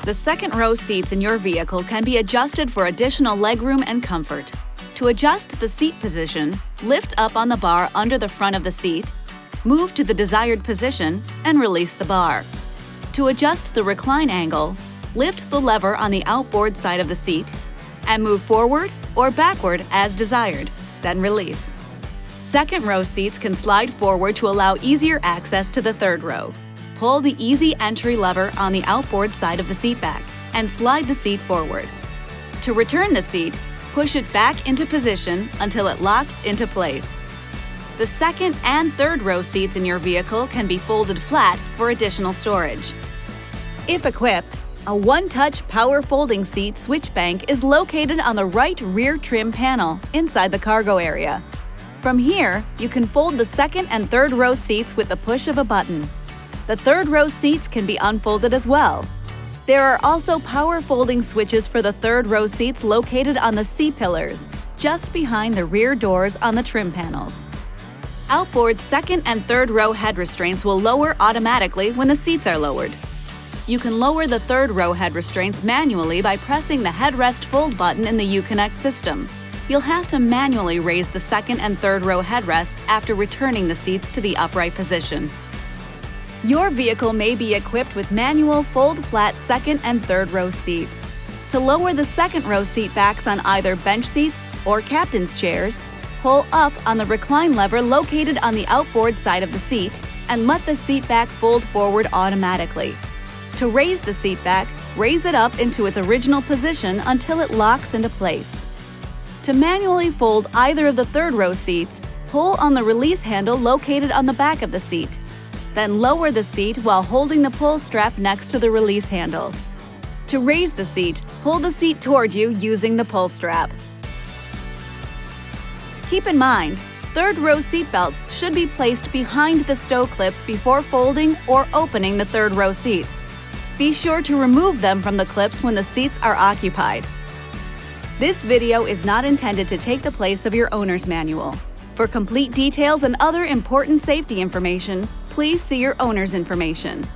The second row seats in your vehicle can be adjusted for additional legroom and comfort. To adjust the seat position, lift up on the bar under the front of the seat, move to the desired position, and release the bar. To adjust the recline angle, lift the lever on the outboard side of the seat and move forward or backward as desired, then release. Second row seats can slide forward to allow easier access to the third row. Pull the easy entry lever on the outboard side of the seat back and slide the seat forward. To return the seat, push it back into position until it locks into place. The second and third row seats in your vehicle can be folded flat for additional storage. If equipped, a one-touch power folding seat switch bank is located on the right rear trim panel inside the cargo area. From here, you can fold the second and third row seats with the push of a button. The third row seats can be unfolded as well. There are also power folding switches for the third row seats located on the C-pillars, just behind the rear doors on the trim panels. Outboard second and third row head restraints will lower automatically when the seats are lowered. You can lower the third row head restraints manually by pressing the headrest fold button in the Uconnect system. You'll have to manually raise the second and third row headrests after returning the seats to the upright position. Your vehicle may be equipped with manual fold-flat second and third row seats. To lower the second row seat backs on either bench seats or captain's chairs, pull up on the recline lever located on the outboard side of the seat and let the seat back fold forward automatically. To raise the seat back, raise it up into its original position until it locks into place. To manually fold either of the third row seats, pull on the release handle located on the back of the seat. Then lower the seat while holding the pull strap next to the release handle. To raise the seat, pull the seat toward you using the pull strap. Keep in mind, third row seat belts should be placed behind the stow clips before folding or opening the third row seats. Be sure to remove them from the clips when the seats are occupied. This video is not intended to take the place of your owner's manual. For complete details and other important safety information, please see your owner's information.